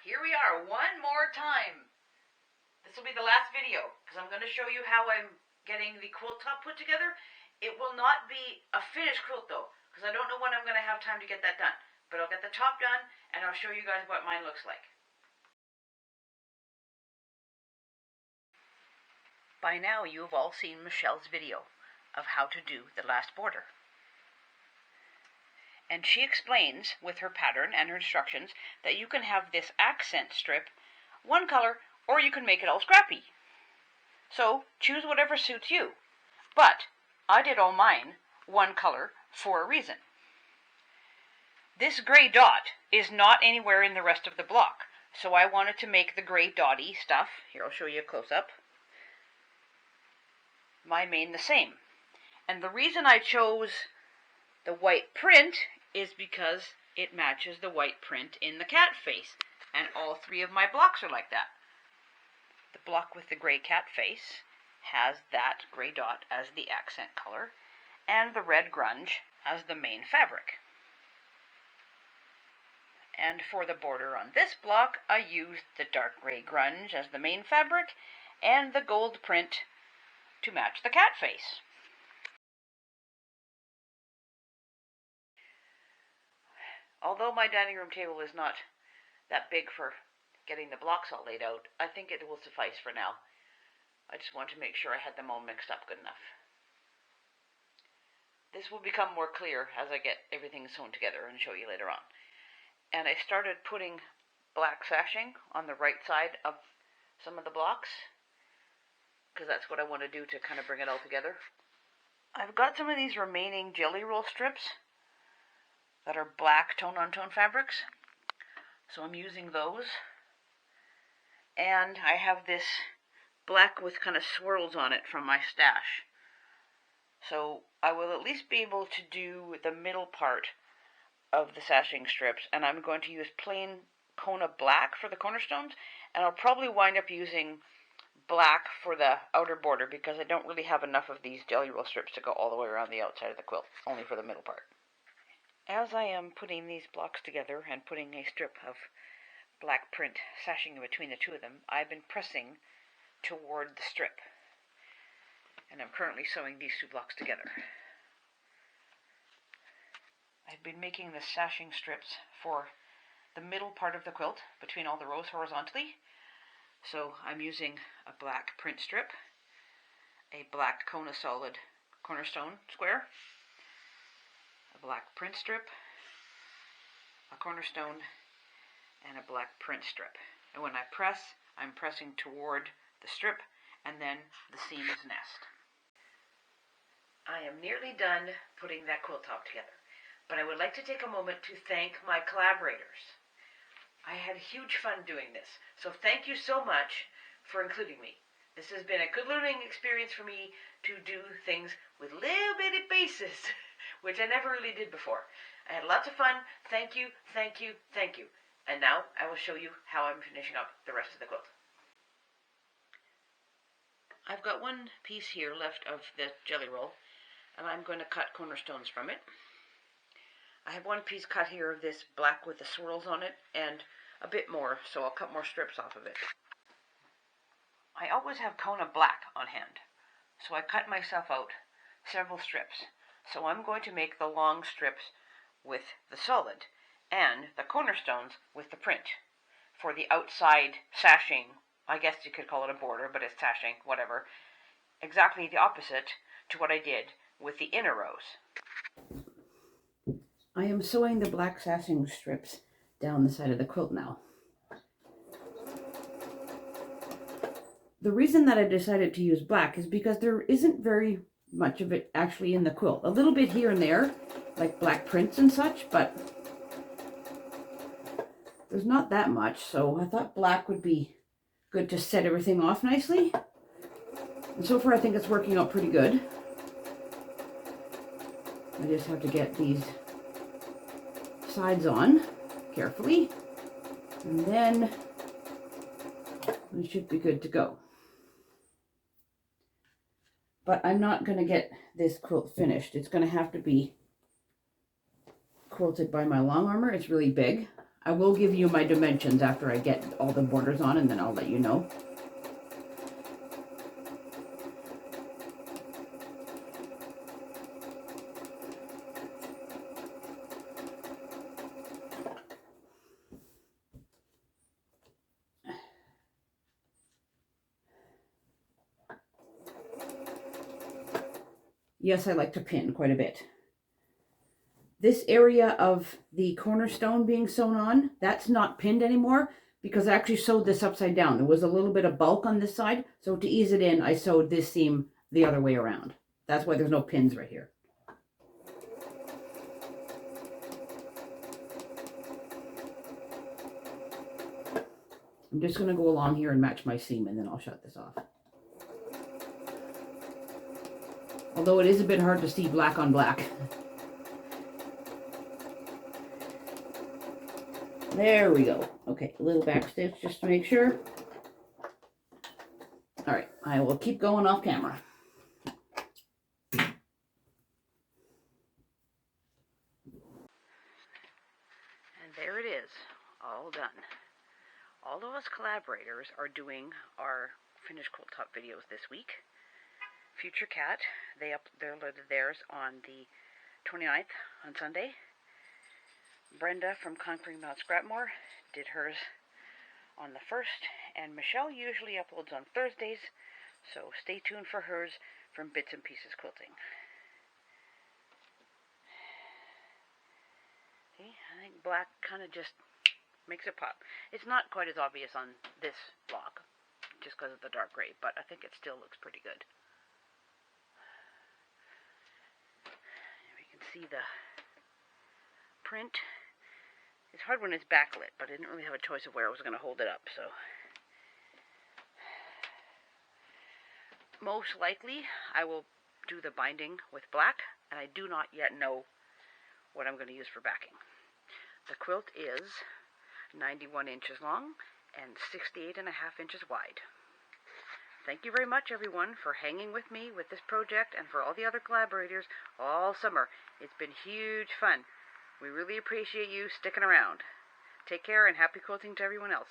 here we are one more time. This will be the last video because I'm going to show you how I'm getting the quilt top put together. It will not be a finished quilt though, because I don't know when I'm going to have time to get that done. But I'll get the top done and I'll show you guys what mine looks like. By now you've all seen Michelle's video of how to do the last border. And she explains with her pattern and her instructions that you can have this accent strip one color, or you can make it all scrappy. So choose whatever suits you. But I did all mine one color for a reason. This gray dot is not anywhere in the rest of the block, so I wanted to make the gray dotty stuff. Here, I'll show you a close-up. My mane the same. And the reason I chose the white print is because it matches the white print in the cat face. And all three of my blocks are like that. The block with the gray cat face has that gray dot as the accent color, and the red grunge as the main fabric. And for the border on this block, I used the dark gray grunge as the main fabric, and the gold print to match the cat face. Although my dining room table is not that big for getting the blocks all laid out, I think it will suffice for now. I just want to make sure I had them all mixed up good enough. This will become more clear as I get everything sewn together and show you later on. And I started putting black sashing on the right side of some of the blocks, because that's what I want to do to kind of bring it all together. I've got some of these remaining jelly roll strips that are black tone-on-tone fabrics, so I'm using those. And I have this black with kind of swirls on it from my stash. So I will at least be able to do the middle part of the sashing strips, and I'm going to use plain Kona black for the cornerstones, and I'll probably wind up using black for the outer border because I don't really have enough of these jelly roll strips to go all the way around the outside of the quilt, only for the middle part. As I am putting these blocks together and putting a strip of black print sashing in between the two of them, I've been pressing toward the strip. And I'm currently sewing these two blocks together. I've been making the sashing strips for the middle part of the quilt, between all the rows horizontally. So I'm using a black print strip, a black Kona solid cornerstone square, a black print strip, a cornerstone, and a black print strip. And when I press, I'm pressing toward the strip and then the seam's nest. I am nearly done putting that quilt top together, but I would like to take a moment to thank my collaborators. I had huge fun doing this, so thank you so much for including me. This has been a good learning experience for me to do things with little bitty pieces, which I never really did before. I had lots of fun. Thank you, thank you, thank you. And now I will show you how I'm finishing up the rest of the quilt. I've got one piece here left of the jelly roll, and I'm going to cut cornerstones from it. I have one piece cut here of this black with the swirls on it, and a bit more, so I'll cut more strips off of it. I always have Kona black on hand, so I cut myself out several strips. So I'm going to make the long strips with the solid, and the cornerstones with the print for the outside sashing. I guess you could call it a border, but it's sashing, whatever. Exactly the opposite to what I did with the inner rows. I am sewing the black sashing strips down the side of the quilt now. The reason that I decided to use black is because there isn't very much of it actually in the quilt. A little bit here and there, like black prints and such, but there's not that much, so I thought black would be good to set everything off nicely. And so far I think it's working out pretty good. I just have to get these sides on carefully, and then we should be good to go. But I'm not going to get this quilt finished. It's going to have to be quilted by my long armor. It's really big. I will give you my dimensions after I get all the borders on, and then I'll let you know. Yes, I like to pin quite a bit. This area of the cornerstone being sewn on, that's not pinned anymore because I actually sewed this upside down. There was a little bit of bulk on this side, so to ease it in, I sewed this seam the other way around. That's why there's no pins right here. I'm just going to go along here and match my seam, and then I'll shut this off. Although it is a bit hard to see black on black. There we go. Okay, a little back stitch just to make sure. All right, I will keep going off camera. And there it is, all done. All of us collaborators are doing our finished quilt top videos this week. Future Cat, they uploaded theirs on the 29th on Sunday. Brenda from Conquering Mount Scrapmore did hers on the 1st, and Michelle usually uploads on Thursdays, so stay tuned for hers from Bits and Pieces Quilting. See, I think black kind of just makes it pop. It's not quite as obvious on this block, just because of the dark gray, but I think it still looks pretty good. You can see the print. It's hard when it's backlit, but I didn't really have a choice of where I was going to hold it up, so. Most likely, I will do the binding with black, and I do not yet know what I'm going to use for backing. The quilt is 91 inches long and 68.5 inches wide. Thank you very much, everyone, for hanging with me with this project and for all the other collaborators all summer. It's been huge fun. We really appreciate you sticking around. Take care and happy quilting to everyone else.